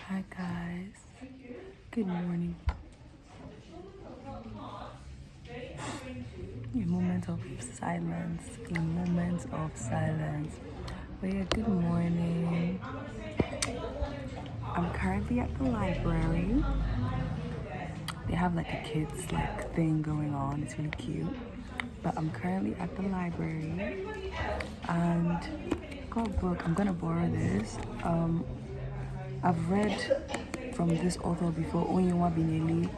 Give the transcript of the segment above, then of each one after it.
Hi guys, good morning. A moment of silence, a moment of silence. But yeah, good morning. I'm currently at the library. They have like a kids like thing going on. It's really cute. But I'm currently at the library and I got a book. I'm gonna borrow this. I've read from this author before, Onyewa Binyeli.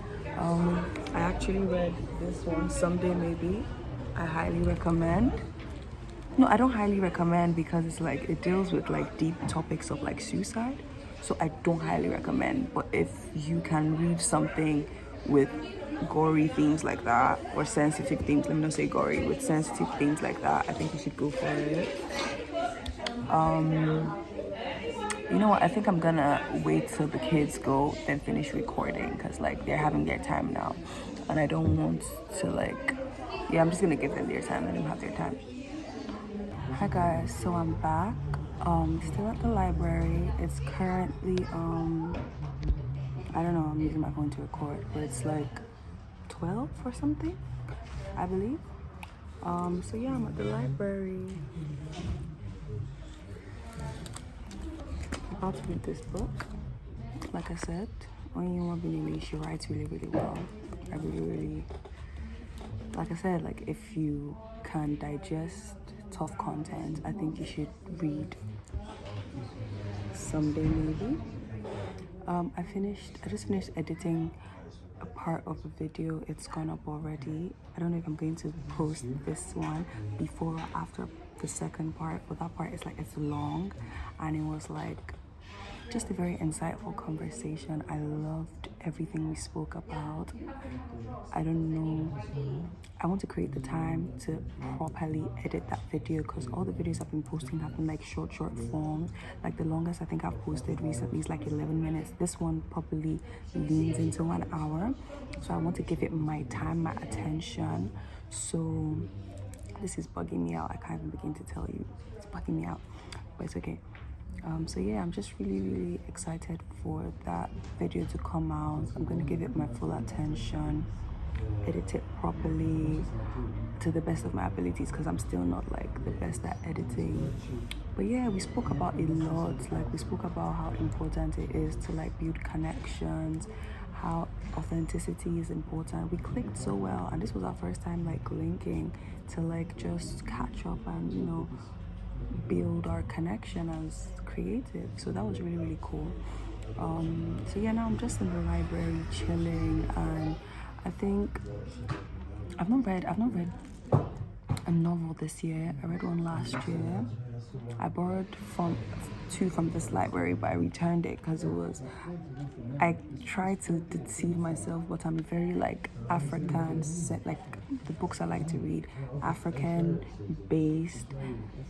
I actually read this one, Someday Maybe. I highly recommend. No, I don't highly recommend because it's like it deals with like deep topics of like suicide. So I don't highly recommend. But if you can read something with gory themes like that or sensitive themes, let me not say gory, with sensitive themes like that, I think you should go for it. You know what? I think I'm gonna wait till the kids go, then finish recording because like they're having their time now, and I don't want to like. Yeah, I'm just gonna give them their time. Let them have their time. Hi guys, so I'm back. Still at the library. It's currently I don't know. I'm using my phone to record, but it's like 12 or something, I believe. So yeah, I'm at the library. About to read this book. Like I said, Onyewa Binyeli, she writes really, really well. I really, like I said, like if you can digest tough content, I think you should read Someday Maybe. I just finished editing a part of a video. It's gone up already. I don't know if I'm going to post this one before or after the second part, but that part is like, it's long and it was like just a very insightful conversation. I loved everything we spoke about. I don't know. I want to create the time to properly edit that video because all the videos I've been posting have been like short forms. Like the longest I think I've posted recently is like 11 minutes. This one probably leans into 1 hour. So I want to give it my time, my attention. So this is bugging me out. I can't even begin to tell you. It's bugging me out, but it's okay. So yeah, I'm just really excited for that video to come out. I'm gonna give it my full attention, edit it properly to the best of my abilities because I'm still not like the best at editing. But yeah, we spoke about a lot. Like we spoke about how important it is to like build connections, how authenticity is important. We clicked so well, and this was our first time like linking to like just catch up and build our connection as creative. So that was really cool. So yeah, now I'm just in the library chilling, and I think I've not read a novel this year. I read one last year. I borrowed two from this library, but I returned it because I tried to deceive myself, but I'm very like African, like the books I like to read, African based,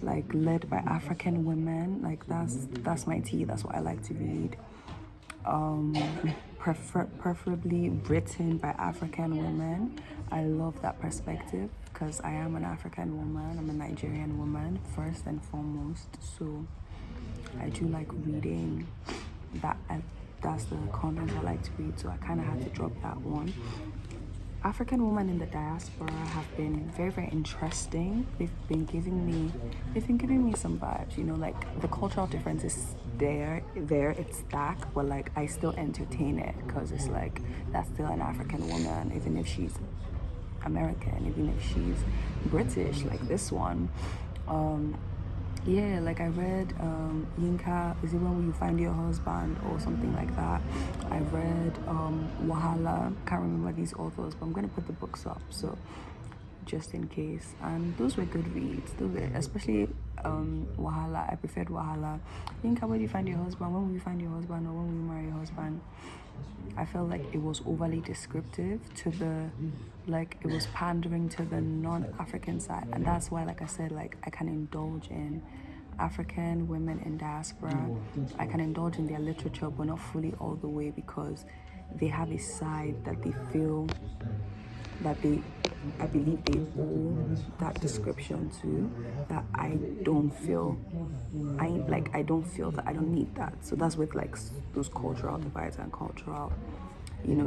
like led by African women. Like that's my tea. That's what I like to read. Preferably written by African women. I love that perspective because I am an African woman. I'm a Nigerian woman first and foremost. So I do like reading that. That's the content I like to read. So I kind of had to drop that one. African women in the diaspora have been very interesting. They've been giving me some vibes, like the cultural difference is there, it's stack, but like I still entertain it because it's like that's still an African woman, even if she's American, even if she's British, like this one. Yeah, like I read Yinka, is it When Will You Find Your Husband or something like that. I read Wahala, can't remember these authors, but I'm going to put the books up, so just in case. And those were good reads, especially Wahala. I preferred Wahala. Yinka, Where Do You Find Your Husband? When Will You Find Your Husband? Or When Will You Marry Your Husband? I felt like it was overly descriptive it was pandering to the non-African side, and that's why, like I said, like I can indulge in African women in diaspora. I can indulge in their literature, but not fully all the way because they have a side that they feel that I believe they owe that description to, that I don't feel that I don't need that. So that's with like those cultural divides and cultural,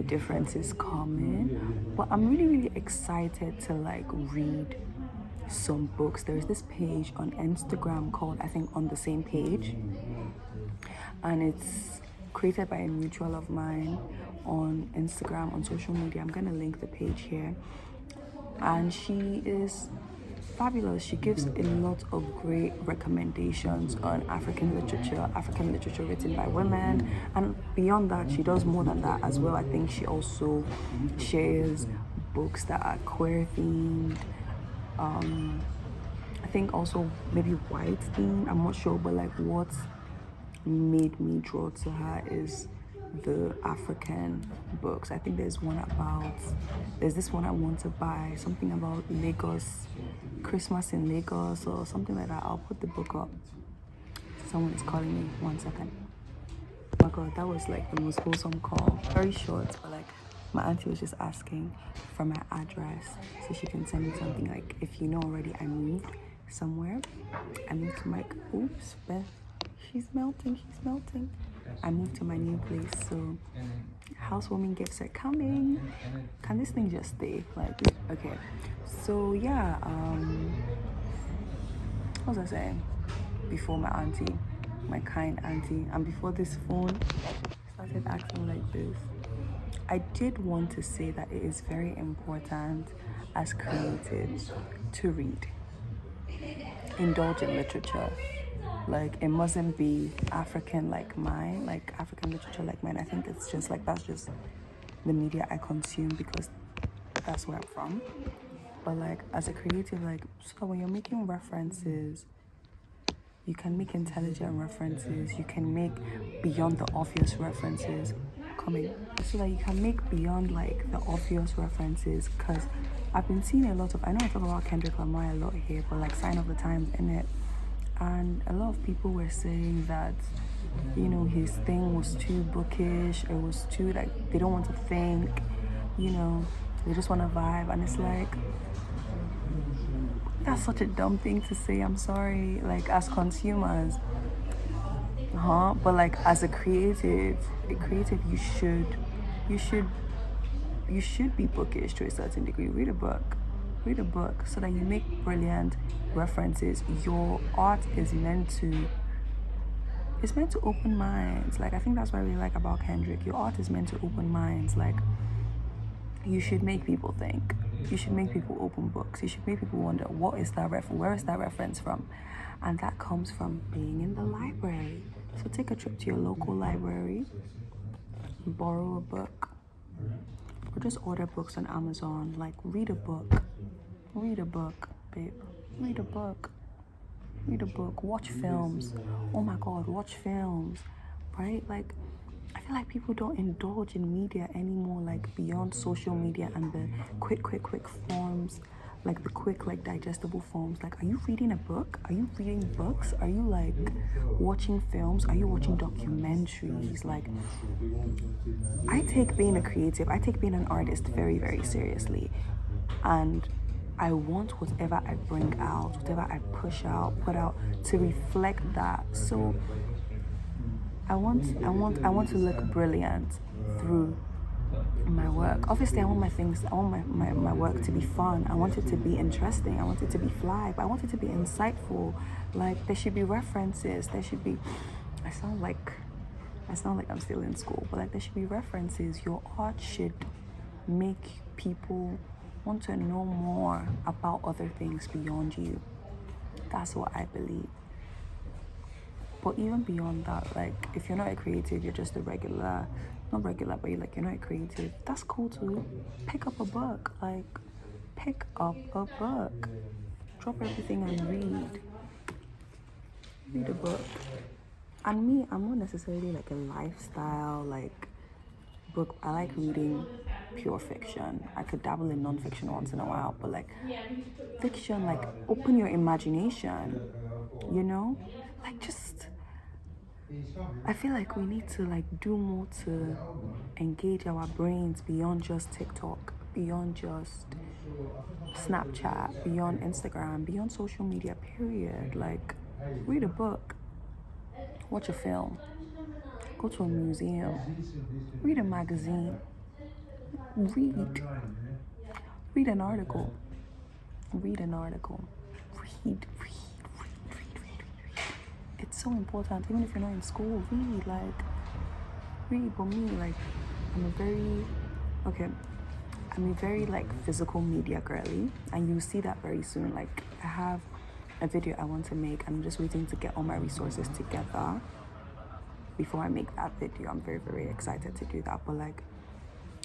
differences come in. But I'm really, really excited to like read some books. There's this page on Instagram called, I think, On the Same Page, and it's created by a mutual of mine on Instagram, on social media. I'm gonna link the page here, and she is fabulous. She gives a lot of great recommendations on African literature written by women, and beyond that, she does more than that as well. I think she also shares books that are queer themed. I think also maybe white themed. I'm not sure, but like what made me draw to her is the African books. I think there's this one I want to buy, something about Lagos, Christmas in Lagos or something like that. I'll put the book up. Someone is calling me, 1 second. Oh my god, that was like the most wholesome call. Very short, but like my auntie was just asking for my address so she can send me something. Like, if you know already, I moved somewhere. I moved to my, oops, Beth, she's melting. I moved to my new place, so housewarming gifts are coming. Can this thing just stay? Like, okay. So yeah, what was I saying? Before my auntie, my kind auntie, and before this phone started acting like this, I did want to say that it is very important as creatives to read. Indulge in literature. Like, it mustn't be African like mine, like African literature like mine. I think it's just like, that's just the media I consume because that's where I'm from. But like, as a creative, like, so when you're making references, you can make intelligent references, you can make beyond the obvious references so that you can make beyond like the obvious references. Because I've been seeing a lot of, I know I talk about Kendrick Lamar a lot here, but like Sign of the Times in it, and a lot of people were saying that, his thing was too bookish, it was too like, they don't want to think, they just want to vibe. And it's like, that's such a dumb thing to say. I'm sorry, like, as consumers, but like as a creative, you should be bookish to a certain degree. Read a book so that you make brilliant references. Your art is meant to open minds. Like, I think that's what I really like about Kendrick. Your art is meant to open minds. Like, you should make people think. You should make people open books. You should make people wonder, where is that reference from? And that comes from being in the library. So take a trip to your local library, borrow a book, or just order books on Amazon. Like, read a book, babe. Read a book. Watch films. Oh my god, watch films, right? Like, I feel like people don't indulge in media anymore, like beyond social media and the quick forms, like the quick, like digestible forms. Like, are you reading a book? Are you reading books? Are you like watching films? Are you watching documentaries? Like, I take being a creative, I take being an artist very, very seriously. And I want whatever I bring out, whatever I put out to reflect that. So I want to look brilliant through my work. Obviously, I want my work to be fun. I want it to be interesting. I want it to be fly, but I want it to be insightful. Like, there should be references. There should be, I sound like I'm still in school, but like, there should be references. Your art should make people want to know more about other things beyond you. That's what I believe. But even beyond that, like, if you're not a creative, you're just a regular, not regular, but you're not a creative, that's cool too. Pick up a book. Drop everything and read a book. And me, I'm not necessarily like a lifestyle like book. I like reading pure fiction. I could dabble in non-fiction once in a while, but like fiction, like, open your imagination, like, just, I feel like we need to like do more to engage our brains beyond just TikTok. beyond just Snapchat, beyond Instagram, beyond social media, period. Like, read a book, watch a film, go to a museum, read a magazine, read an article, read an article, read. It's so important. Even if you're not in school, read. But me, like, I'm a very like physical media girly, and you'll see that very soon. Like, I have a video I want to make, and I'm just waiting to get all my resources together before I make that video. I'm very, very excited to do that. But like,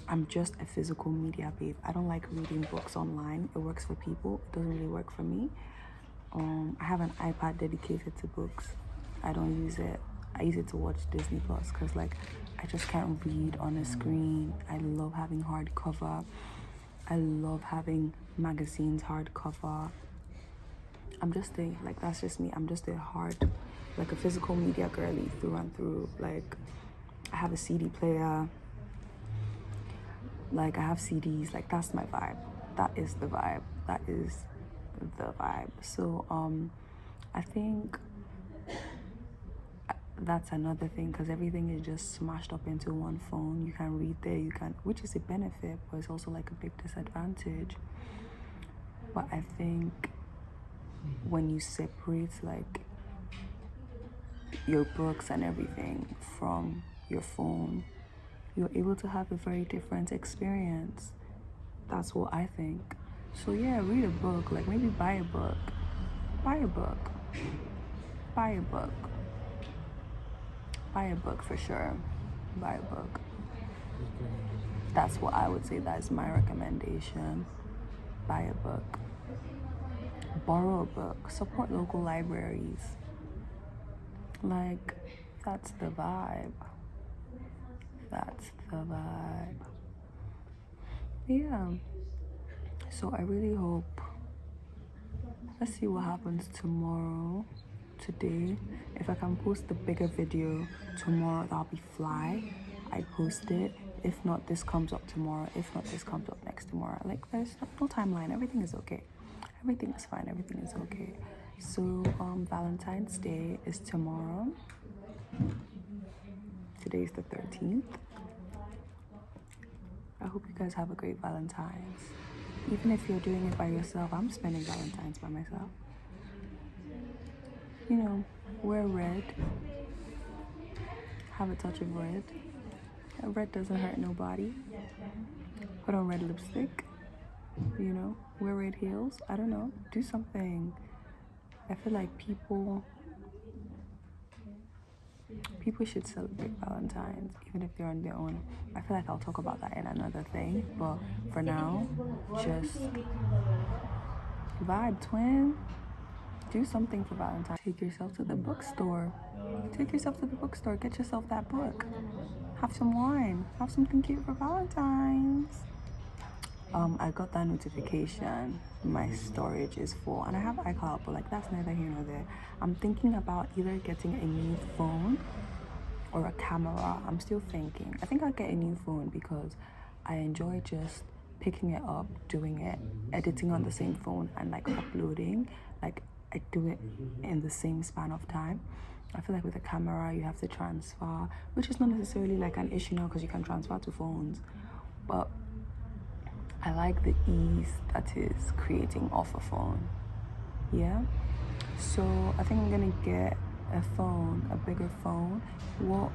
I'm just a physical media babe. I don't like reading books online. It works for people. It doesn't really work for me. I have an iPad dedicated to books. I don't use it. I use it to watch Disney Plus because like I just can't read on a screen. I love having hardcover. I love having magazines hardcover. That's just me. I'm just a physical media girly through and through. Like, I have a CD player. Like, I have CDs. Like, that's my vibe. That is the vibe. So I think that's another thing, because everything is just smashed up into one phone. You can read there, which is a benefit, but it's also like a big disadvantage. But I think when you separate like your books and everything from your phone, you're able to have a very different experience. That's what I think. So yeah, read a book. Like, maybe buy a book for sure. Buy a book. That's what I would say. That's my recommendation. Buy a book. Borrow a book. Support local libraries. Like, that's the vibe. Yeah. So I really hope, let's see what happens today. If I can post the bigger video tomorrow, that'll be fly. I post it. If not, this comes up tomorrow. If not, this comes up next tomorrow. Like, there's no timeline. Everything is okay. Everything is fine. Everything is okay. So Valentine's Day is tomorrow. Today is the 13th. I hope you guys have a great Valentine's. Even if you're doing it by yourself, I'm spending Valentine's by myself. You know, wear red. Have a touch of red. Red doesn't hurt nobody. Put on red lipstick. You know, wear red heels. I don't know. Do something. I feel like people should celebrate Valentine's, even if they're on their own. I feel like I'll talk about that in another thing, but for now, just vibe, twin. Do something for Valentine's. Take yourself to the bookstore. Get yourself that book. Have some wine. Have something cute for Valentine's. I got that notification. My storage is full, and I have iCloud, but like, that's neither here nor there. I'm thinking about either getting a new phone or a camera. I'm still thinking. I think I'll get a new phone because I enjoy just picking it up, doing it, editing on the same phone, and like uploading. Like, I do it in the same span of time. I feel like with a camera, you have to transfer, which is not necessarily like an issue now because you can transfer to phones, but I like the ease that is creating off a phone. Yeah. So I think I'm gonna get a phone, a bigger phone. What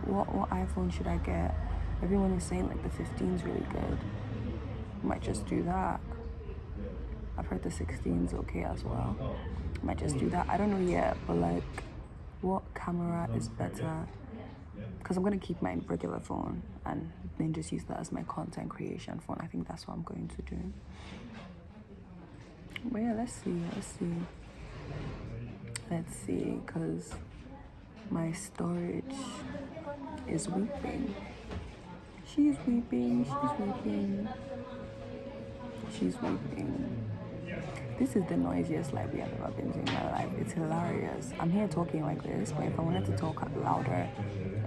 iPhone should I get? Everyone is saying like the 15 is really good. Might just do that. I've heard the 16 is okay as well. Might just do that. I don't know yet, but like, what camera is better? Because I'm gonna keep my regular phone and then just use that as my content creation phone. I think that's what I'm going to do. But yeah, let's see, because my storage is weeping. She's weeping. This is the noisiest library I've ever been to in my life. It's hilarious. I'm here talking like this, but if I wanted to talk louder,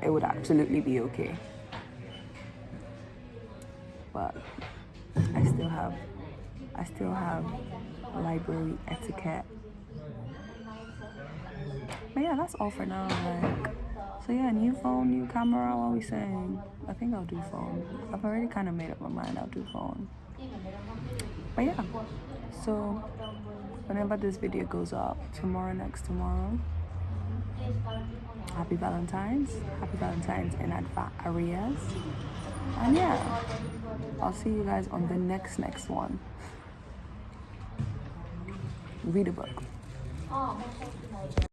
it would absolutely be okay. But I still have library etiquette. But yeah, that's all for now. Like, so yeah, new phone, new camera. What are we saying? I think I'll do phone. I've already kind of made up my mind. I'll do phone. But yeah, so whenever this video goes up, tomorrow, next tomorrow, happy Valentine's in arrears. And yeah, I'll see you guys on the next one. Read a book.